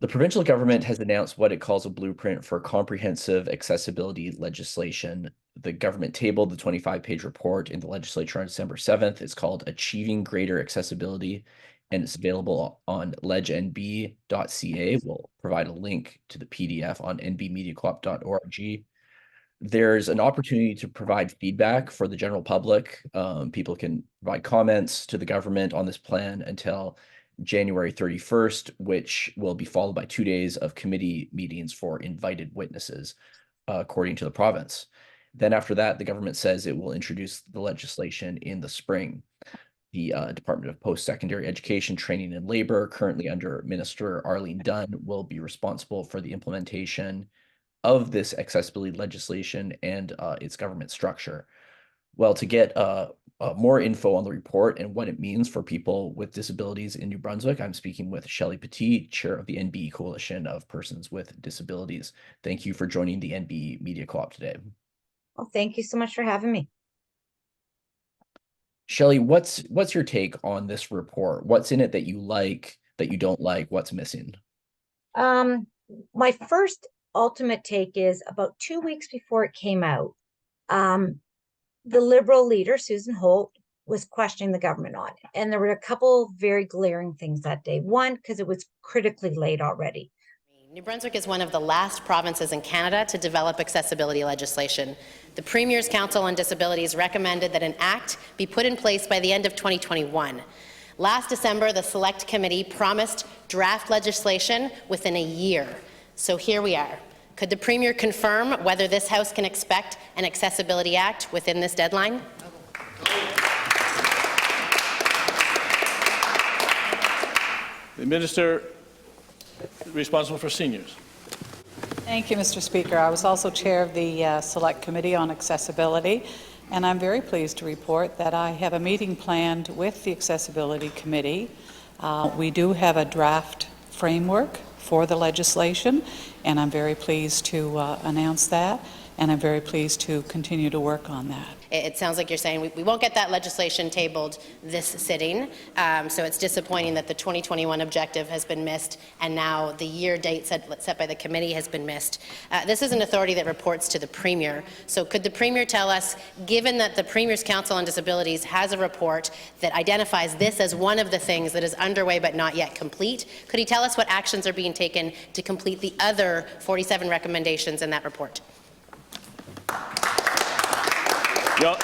The provincial government has announced what it calls a blueprint for comprehensive accessibility legislation. The government tabled the 25-page report in the legislature on December 7th. It's called Achieving Greater Accessibility, and it's available on legnb.ca. We'll provide a link to the PDF on nbmediacoop.org. There's an opportunity to provide feedback for the general public. People can provide comments to the government on this plan until January 31st, which will be followed by 2 days of committee meetings for invited witnesses, according to the province. Then after that, the government says it will introduce the legislation in the spring. The Department of Post-Secondary Education, Training and Labor, currently under Minister Arlene Dunn, will be responsible for the implementation of this accessibility legislation and its government structure. Well, to get more info on the report and what it means for people with disabilities in New Brunswick, I'm speaking with Shelley Petit, chair of the NB Coalition of Persons with Disabilities. Thank you for joining the NB Media Co-op today. Well, thank you so much for having me. Shelley, what's your take on this report? What's in it that you like, that you don't like? What's missing? My first ultimate take is about 2 weeks before it came out, the Liberal leader, Susan Holt, was questioning the government on it. And there were a couple very glaring things that day. One, because it was critically late already. New Brunswick is one of the last provinces in Canada to develop accessibility legislation. The Premier's Council on Disabilities recommended that an act be put in place by the end of 2021. Last December, the Select Committee promised draft legislation within a year. So here we are. Could the Premier confirm whether this House can expect an Accessibility Act within this deadline? The Minister responsible for seniors. Thank you, Mr. Speaker. I was also chair of the Select Committee on Accessibility, and I'm very pleased to report that I have a meeting planned with the Accessibility Committee. We do have a draft framework for the legislation, and I'm very pleased to announce that, and I'm very pleased to continue to work on that. It sounds like you're saying we won't get that legislation tabled this sitting, so it's disappointing that the 2021 objective has been missed, and now the year date set by the committee has been missed. This is an authority that reports to the Premier, so could the Premier tell us, given that the Premier's Council on Disabilities has a report that identifies this as one of the things that is underway but not yet complete, could he tell us what actions are being taken to complete the other 47 recommendations in that report? Yeah.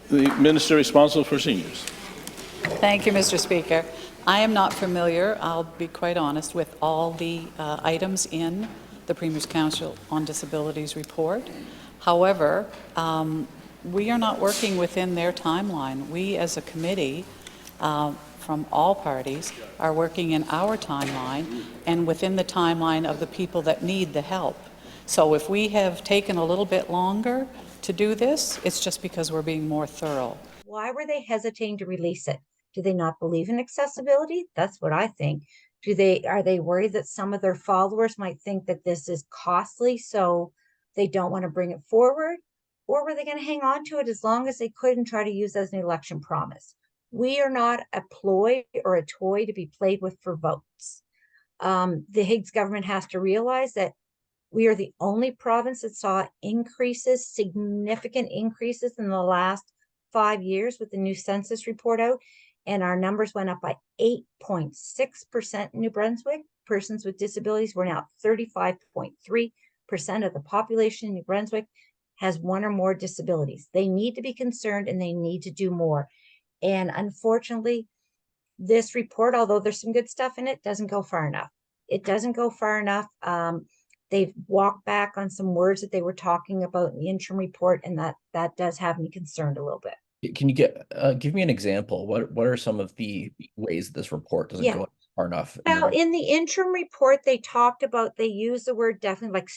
The Minister responsible for seniors. Thank you, Mr. Speaker. I am not familiar, I'll be quite honest, with all the items in the Premier's Council on Disabilities report. However, we are not working within their timeline. We as a committee from all parties are working in our timeline and within the timeline of the people that need the help. So if we have taken a little bit longer to do this, it's just because we're being more thorough. Why were they hesitating to release it? Do they not believe in accessibility? That's what I think. Are they worried that some of their followers might think that this is costly, so they don't want to bring it forward? Or were they going to hang on to it as long as they could and try to use it as an election promise? We are not a ploy or a toy to be played with for votes. The Higgs government has to realize that we are the only province that saw increases, significant increases in the last 5 years with the new census report out, and our numbers went up by 8.6% in New Brunswick. Persons with disabilities were now 35.3% of the population in New Brunswick has one or more disabilities. They need to be concerned and they need to do more. And unfortunately, this report, although there's some good stuff in it, doesn't go far enough. It doesn't go far enough. They've walked back on some words that they were talking about in the interim report, and that does have me concerned a little bit. Can you give me an example? What are some of the ways this report doesn't go far enough? Well, in the interim report, they talked about, they use the word definitely, like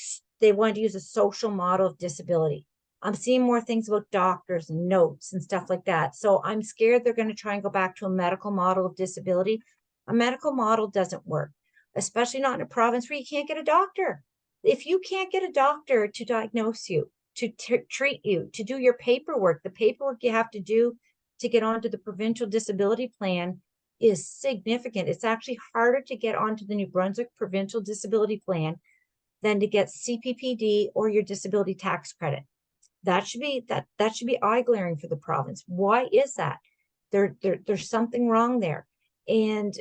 they wanted to use a social model of disability. I'm seeing more things about doctors and notes and stuff like that. So I'm scared they're going to try and go back to a medical model of disability. A medical model doesn't work, especially not in a province where you can't get a doctor. If you can't get a doctor to diagnose you, to treat you, to do your paperwork, the paperwork you have to do to get onto the provincial disability plan is significant. It's actually harder to get onto the New Brunswick provincial disability plan than to get CPPD or your disability tax credit. That should be eye glaring for the province. Why is that? There's something wrong there. And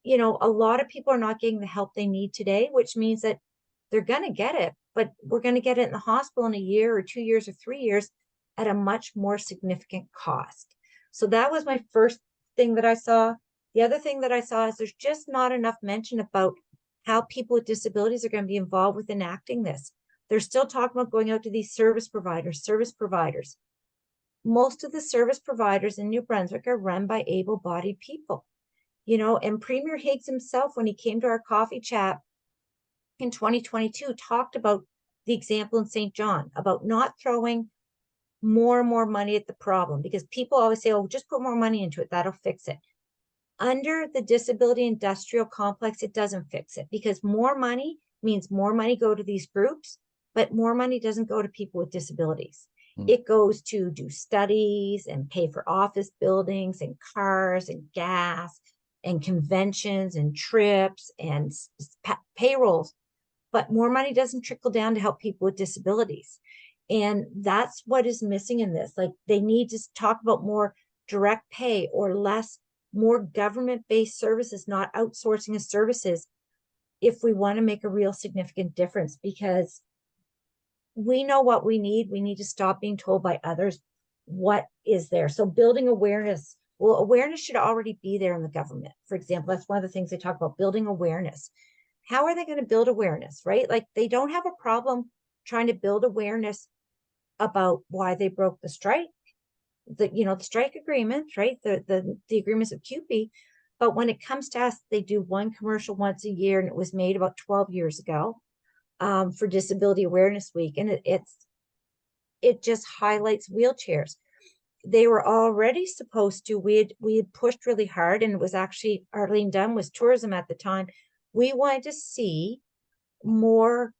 you know, a lot of people are not getting the help they need today, which means that they're going to get it, but we're going to get it in the hospital in a year or 2 years or 3 years at a much more significant cost. So that was my first thing that I saw. The other thing that I saw is there's just not enough mention about how people with disabilities are going to be involved with enacting this. They're still talking about going out to these service providers. Most of the service providers in New Brunswick are run by able-bodied people. You know, and Premier Higgs himself, when he came to our coffee chat in 2022, talked about the example in St. John about not throwing more and more money at the problem, because people always say, oh, just put more money into it, that'll fix it. Under the disability industrial complex, it doesn't fix it, because more money means more money go to these groups, but more money doesn't go to people with disabilities. It goes to do studies and pay for office buildings and cars and gas and conventions and trips and payrolls, but more money doesn't trickle down to help people with disabilities. And that's what is missing in this. Like, they need to talk about more direct pay or more government-based services, not outsourcing of services, if we want to make a real significant difference, because we know what we need. We need to stop being told by others what is there. So building awareness. Well, awareness should already be there in the government. For example, that's one of the things they talk about, building awareness. How are they going to build awareness, right? Like, they don't have a problem trying to build awareness about why they broke the strike, the strike agreement, right? The agreements of CUPE. But when it comes to us, they do one commercial once a year, and it was made about 12 years ago for Disability Awareness Week. And it just highlights wheelchairs. They were already supposed to, we had pushed really hard, and it was actually Arlene Dunn was tourism at the time. We wanted to see more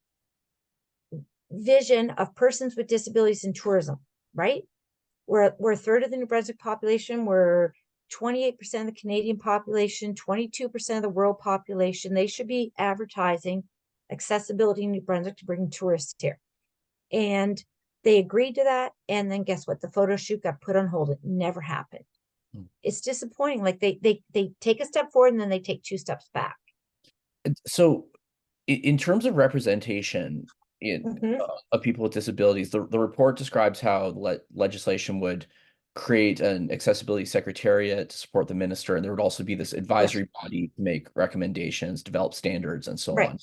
vision of persons with disabilities in tourism, right? We're a third of the New Brunswick population. We're 28% of the Canadian population, 22% of the world population. They should be advertising accessibility in New Brunswick to bring tourists here. And they agreed to that. And then guess what? The photo shoot got put on hold. It never happened. It's disappointing. Like, they take a step forward and then they take 2 steps back. So in terms of representation of people with disabilities, the report describes how legislation would create an accessibility secretariat to support the minister, and there would also be this advisory body to make recommendations, develop standards, and so on.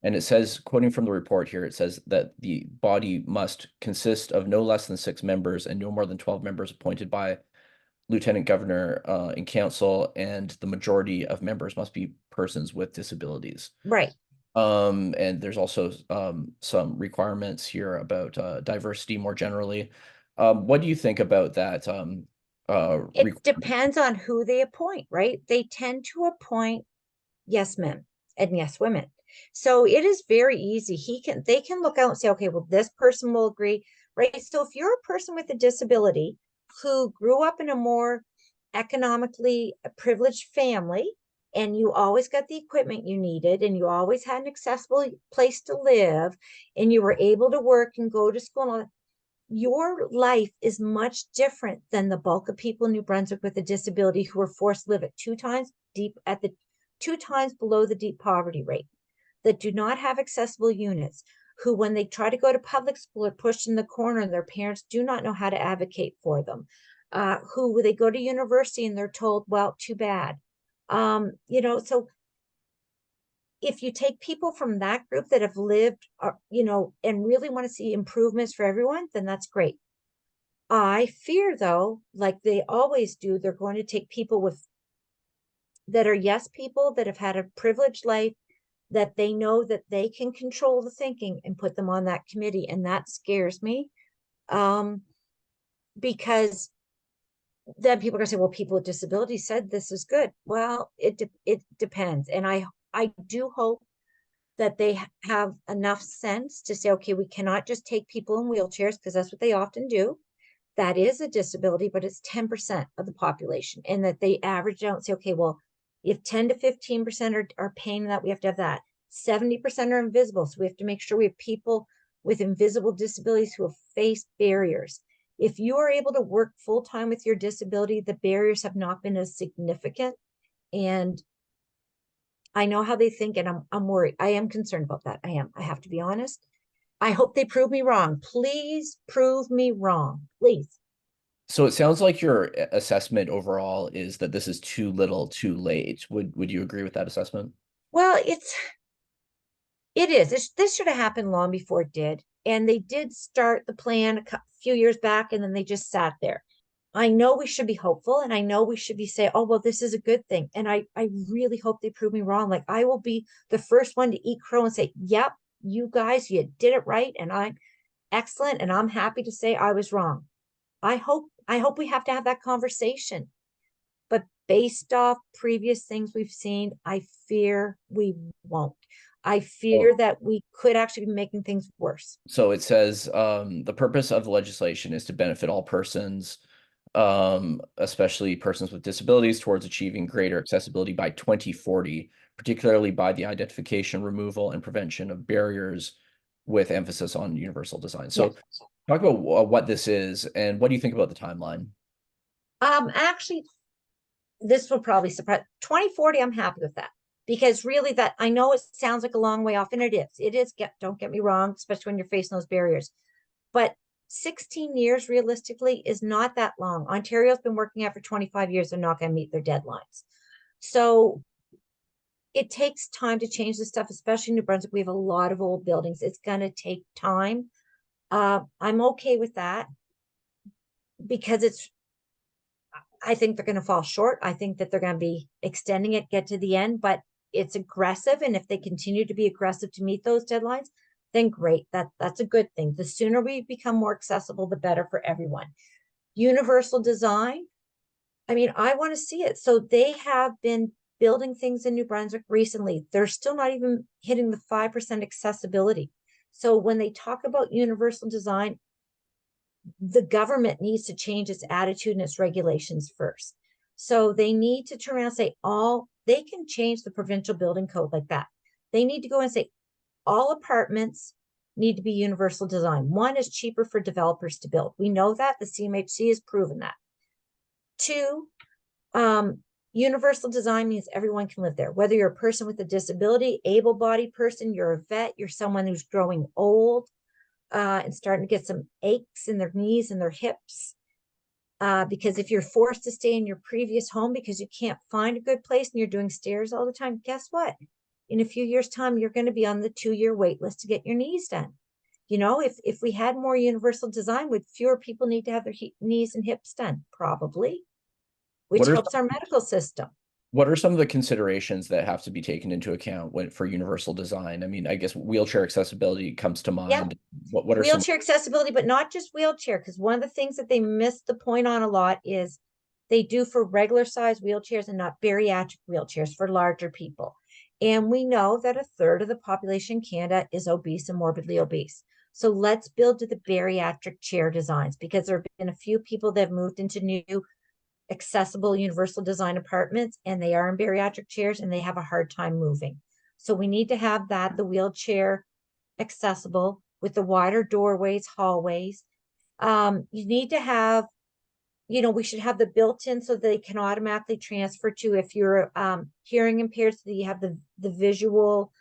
And it says, quoting from the report here, it says that the body must consist of no less than 6 members and no more than 12 members appointed by Lieutenant Governor and Council, and the majority of members must be persons with disabilities. Right. And there's also some requirements here about diversity more generally. What do you think about that? It depends on who they appoint, right? They tend to appoint yes men and yes women. So it is very easy. They can look out and say, okay, well, this person will agree, right? So if you're a person with a disability who grew up in a more economically privileged family, and you always got the equipment you needed, and you always had an accessible place to live, and you were able to work and go to school and all that, your life is much different than the bulk of people in New Brunswick with a disability who are forced to live at 2 times below the deep poverty rate, that do not have accessible units, who, when they try to go to public school, are pushed in the corner and their parents do not know how to advocate for them, who they go to university and they're told, well, too bad. So if you take people from that group that have lived, and really want to see improvements for everyone, then that's great. I fear, though, like they always do, they're going to take people that are yes people that have had a privileged life, that they know that they can control the thinking, and put them on that committee. And that scares me, because then people are going to say, well, people with disabilities said this is good. Well, it depends. And I do hope that they have enough sense to say, okay, we cannot just take people in wheelchairs, because that's what they often do. That is a disability, but it's 10% of the population. And that they average out and say, okay, well, If 10 to 15% are paying that, we have to have that. 70% are invisible. So we have to make sure we have people with invisible disabilities who have faced barriers. If you are able to work full-time with your disability, the barriers have not been as significant. And I know how they think, and I'm worried. I am concerned about that. I have to be honest. I hope they prove me wrong. Please prove me wrong. Please. So it sounds like your assessment overall is that this is too little, too late. Would you agree with that assessment? Well, it is. This should have happened long before it did. And they did start the plan a few years back, and then they just sat there. I know we should be hopeful, and I know we should be saying, oh, well, this is a good thing. And I really hope they prove me wrong. Like, I will be the first one to eat crow and say, yep, you guys, you did it right. And I'm excellent. And I'm happy to say I was wrong. I hope we have to have that conversation. But based off previous things we've seen, I fear we won't. I fear that we could actually be making things worse. So it says the purpose of the legislation is to benefit all persons, especially persons with disabilities, towards achieving greater accessibility by 2040, particularly by the identification, removal, and prevention of barriers with emphasis on universal design. So talk about what this is and what do you think about the timeline? Actually, this will probably surprise 2040. I'm happy with that, because really, that I know it sounds like a long way off, and it is. It is. Don't get me wrong, especially when you're facing those barriers. But 16 years realistically is not that long. Ontario's been working out for 25 years. They're not going to meet their deadlines. So it takes time to change this stuff, especially in New Brunswick. We have a lot of old buildings. It's going to take time. I'm okay with that, because I think they're going to fall short. I think that they're going to be extending it, get to the end, but it's aggressive. And if they continue to be aggressive to meet those deadlines, then great. That's a good thing. The sooner we become more accessible, the better for everyone. Universal design. I mean, I want to see it. So they have been building things in New Brunswick recently. They're still not even hitting the 5% accessibility. So when they talk about universal design, the government needs to change its attitude and its regulations first. So they need to turn around and say they can change the provincial building code like that. They need to go and say all apartments need to be universal design. One, is cheaper for developers to build. We know that. The CMHC has proven that. Two, universal design means everyone can live there. Whether you're a person with a disability, able-bodied person, you're a vet, you're someone who's growing old, and starting to get some aches in their knees and their hips. Because if you're forced to stay in your previous home because you can't find a good place and you're doing stairs all the time, guess what? In a few years' time, you're going to be on the 2-year wait list to get your knees done. You know, if we had more universal design, would fewer people need to have their knees and hips done? Probably, which helps our medical system. What are some of the considerations that have to be taken into account for universal design? I mean, I guess wheelchair accessibility comes to mind. Yeah. What are wheelchair accessibility, but not just wheelchair, because one of the things that they miss the point on a lot is they do for regular size wheelchairs and not bariatric wheelchairs for larger people. And we know that 1/3 of the population in Canada is obese and morbidly obese. So let's build to the bariatric chair designs, because there have been a few people that have moved into new accessible universal design apartments, and they are in bariatric chairs and they have a hard time moving. So we need to have the wheelchair accessible with the wider doorways, hallways. You need to have, we should have the built-in so they can automatically transfer to, if you're hearing impaired, so that you have the visual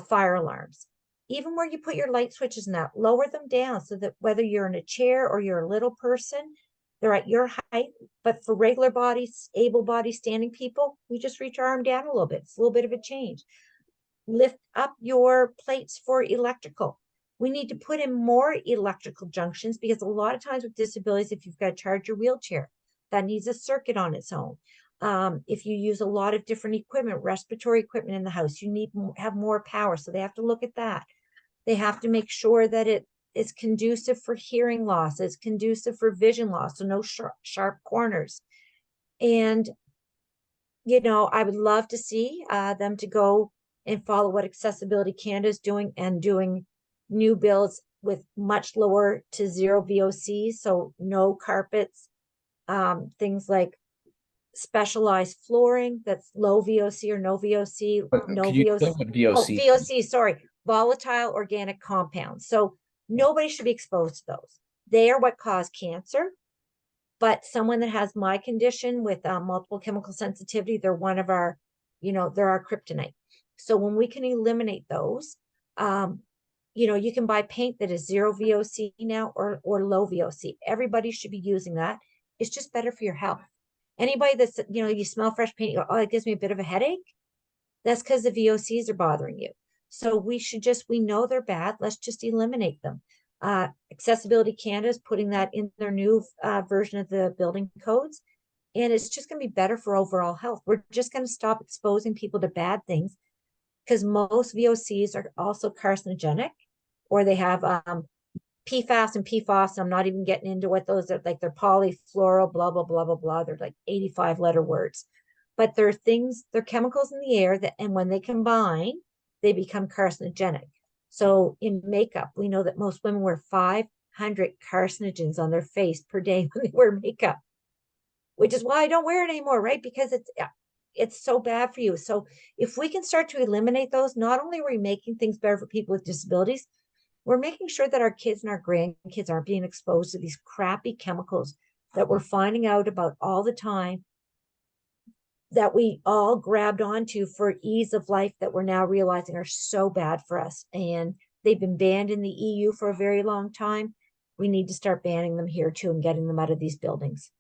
fire alarms. Even where you put your light switches and that, lower them down so that whether you're in a chair or you're a little person, they're at your height. But for regular bodies, able-bodied standing people, we just reach our arm down a little bit. It's a little bit of a change. Lift up your plates for electrical. We need to put in more electrical junctions, because a lot of times with disabilities, if you've got to charge your wheelchair, that needs a circuit on its own. If you use a lot of different equipment, respiratory equipment in the house, you need to have more power. So they have to look at that. They have to make sure that it is conducive for hearing loss, it's conducive for vision loss, so no sharp corners. And, I would love to see them to go and follow what Accessibility Canada is doing, and doing new builds with much lower to zero VOCs, so no carpets, things like specialized flooring that's low VOC or no VOC, no Could you VOC. explain what Oh, VOC? VOC, sorry, volatile organic compounds. So nobody should be exposed to those. They are what cause cancer. But someone that has my condition with multiple chemical sensitivity, they're one of our, they're our kryptonite. So when we can eliminate those, you can buy paint that is 0 VOC now or low VOC. Everybody should be using that. It's just better for your health. Anybody that's, you smell fresh paint, you go, oh, it gives me a bit of a headache. That's because the VOCs are bothering you. So we know they're bad. Let's just eliminate them. Accessibility Canada is putting that in their new version of the building codes. And it's just going to be better for overall health. We're just going to stop exposing people to bad things because most VOCs are also carcinogenic, or they have PFAS and PFOS. I'm not even getting into what those are, like they're polyfluoro, blah, blah, blah, blah, blah. They're like 85 letter words. But they're chemicals in the air that, and when they combine, they become carcinogenic. So in makeup, we know that most women wear 500 carcinogens on their face per day when they wear makeup, which is why I don't wear it anymore, right? Because it's so bad for you. So if we can start to eliminate those, not only are we making things better for people with disabilities, we're making sure that our kids and our grandkids aren't being exposed to these crappy chemicals that we're finding out about all the time, that we all grabbed onto for ease of life, that we're now realizing are so bad for us. And they've been banned in the EU for a very long time. We need to start banning them here too and getting them out of these buildings.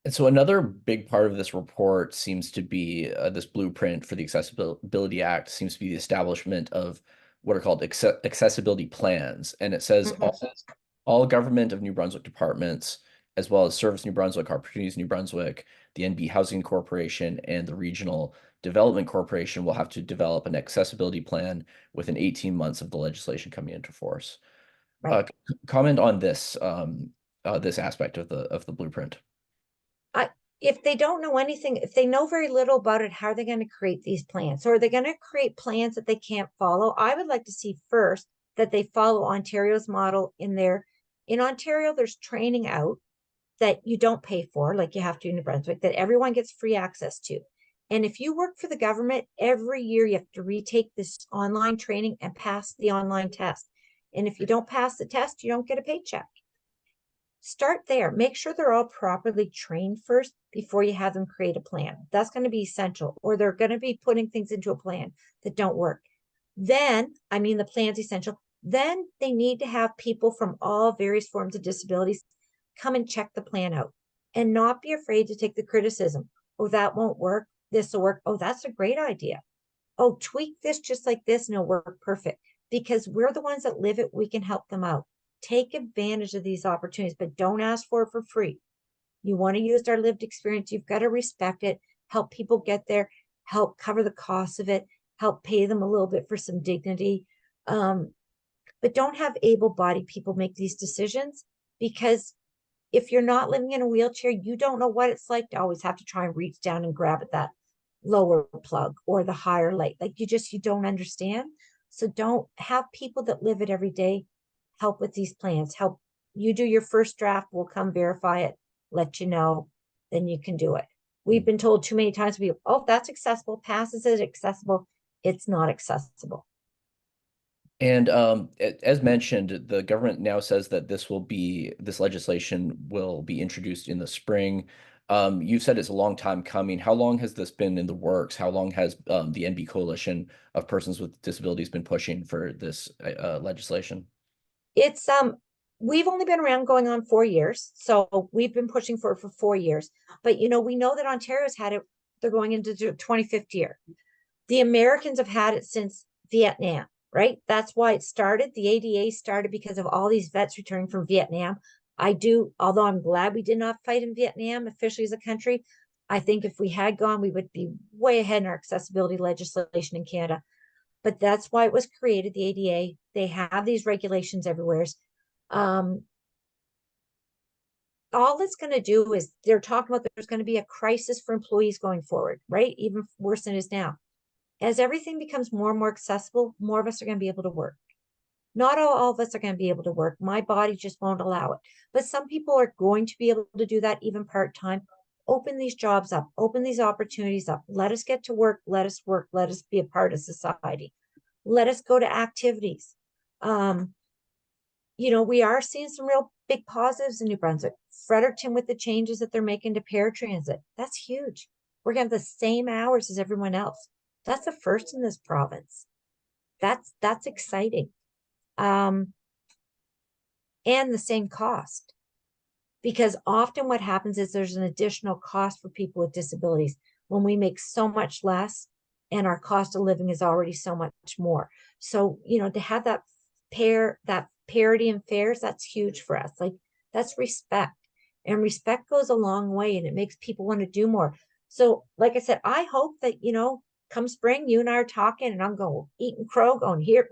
And so another big part of this report seems to be this blueprint for the Accessibility Act seems to be the establishment of what are called accessibility plans. And it says all government of New Brunswick departments, as well as Service New Brunswick, Opportunities New Brunswick, the NB Housing Corporation, and the Regional Development Corporation will have to develop an accessibility plan within 18 months of the legislation coming into force. Right. Comment on this this aspect of the blueprint. If they don't know anything, if they know very little about it, how are they going to create these plans? Or are they going to create plans that they can't follow? I would like to see first that they follow Ontario's model in Ontario, there's training out that you don't pay for, like you have to in New Brunswick, that everyone gets free access to. And if you work for the government, every year you have to retake this online training and pass the online test. And if you don't pass the test, you don't get a paycheck. Start there. Make sure they're all properly trained first before you have them create a plan. That's going to be essential, or they're going to be putting things into a plan that don't work. Then, the plan's essential. Then they need to have people from all various forms of disabilities come and check the plan out and not be afraid to take the criticism. Oh, that won't work. This will work. Oh, that's a great idea. Oh, tweak this just like this and it'll work perfect. Because we're the ones that live it. We can help them out. Take advantage of these opportunities, but don't ask for it for free. You want to use our lived experience. You've got to respect it, help people get there, help cover the cost of it, help pay them a little bit for some dignity. But don't have able-bodied people make these decisions, because if you're not living in a wheelchair, you don't know what it's like to always have to try and reach down and grab at that lower plug or the higher light. Like you don't understand. So don't have people that live it every day help with these plans. Help you do your first draft. We'll come verify it, let you know, then you can do it. We've been told too many times, oh, that's accessible, passes it accessible. It's not accessible. And as mentioned, the government now says that this legislation will be introduced in the spring. You've said it's a long time coming. How long has this been in the works? How long has the NB Coalition of Persons with Disabilities been pushing for this legislation? It's we've only been around going on 4 years, so we've been pushing for it for 4 years. But we know that Ontario's had it. They're going into the 25th year. The Americans have had it since Vietnam, right? That's why it started. The ADA started because of all these vets returning from Vietnam. Although I'm glad we did not fight in Vietnam officially as a country, I think if we had gone, we would be way ahead in our accessibility legislation in Canada. But that's why it was created, the ADA. They have these regulations everywhere. All it's going to do is they're talking about there's going to be a crisis for employees going forward, right? Even worse than it is now. As everything becomes more and more accessible, more of us are going to be able to work. Not all of us are going to be able to work. My body just won't allow it. But some people are going to be able to do that even part-time. Open these jobs up, open these opportunities up. Let us get to work, let us work, let us be a part of society. Let us go to activities. You know, we are seeing some real big positives in New Brunswick. Fredericton with the changes that they're making to paratransit. That's huge. We're gonna have the same hours as everyone else. That's the first in this province. That's exciting. And the same cost. Because often what happens is there's an additional cost for people with disabilities when we make so much less and our cost of living is already so much more. So, you know, to have that parity in fares, that's huge for us. Like, that's respect. And respect goes a long way and it makes people want to do more. So, like I said, I hope that, you know, come spring, you and I are talking and I'm going eating crow, going here,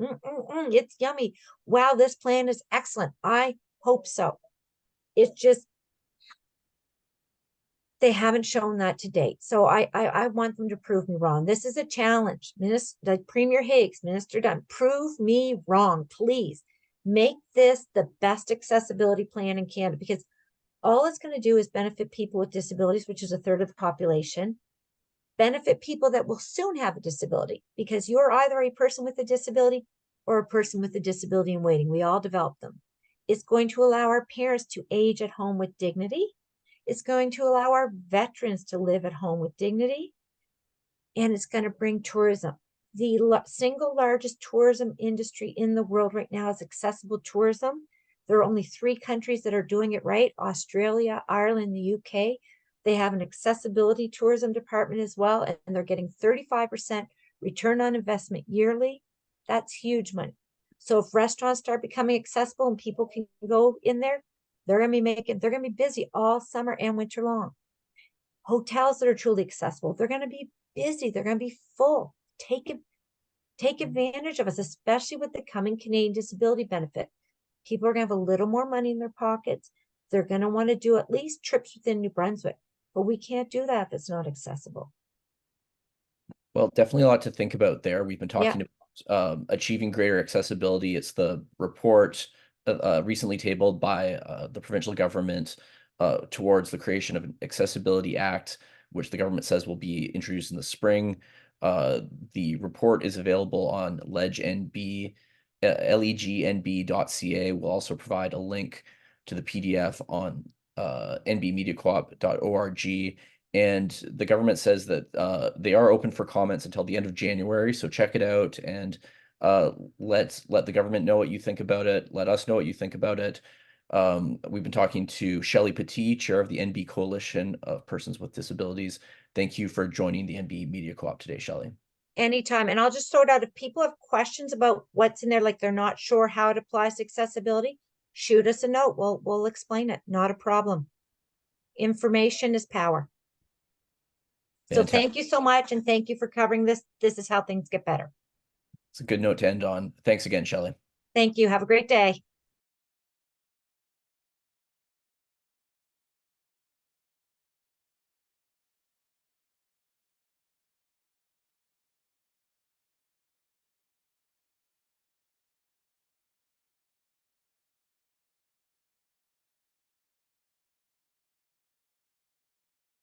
it's yummy. Wow, this plan is excellent. I hope so. It's just, they haven't shown that to date. So I want them to prove me wrong. This is a challenge. Like Premier Higgs, Minister Dunn, prove me wrong, please. Make this the best accessibility plan in Canada, because all it's going to do is benefit people with disabilities, which is a third of the population, benefit people that will soon have a disability, because you're either a person with a disability or a person with a disability in waiting. We all develop them. It's going to allow our parents to age at home with dignity. It's going to allow our veterans to live at home with dignity. And it's going to bring tourism. The single largest tourism industry in the world right now is accessible tourism. There are only 3 countries that are doing it right: Australia, Ireland, the UK. They have an accessibility tourism department as well, and they're getting 35% return on investment yearly. That's huge money. So if restaurants start becoming accessible and people can go in there, they're going to be busy all summer and winter long. Hotels that are truly accessible, they're going to be busy. They're going to be full. Take advantage of us, especially with the coming Canadian disability benefit. People are going to have a little more money in their pockets. They're going to want to do at least trips within New Brunswick, but we can't do that if it's not accessible. Well, definitely a lot to think about there. We've been talking Yeah. about achieving greater accessibility. It's the report recently tabled by the provincial government towards the creation of an Accessibility Act, which the government says will be introduced in the spring. The report is available on legnb, legnb.ca. We'll also provide a link to the PDF on nbmediacoop.org. And the government says that they are open for comments until the end of January. So check it out and let the government know what you think about it. Let us know what you think about it. We've been talking to Shelley Petit, chair of the NB Coalition of Persons with Disabilities. Thank you for joining the NB Media Co-op today, Shelley. Anytime. And I'll just throw it out. If people have questions about what's in there, like they're not sure how it applies to accessibility, shoot us a note. We'll explain it. Not a problem. Information is power. So thank you so much. And thank you for covering this. This is how things get better. It's a good note to end on. Thanks again, Shelley. Thank you. Have a great day.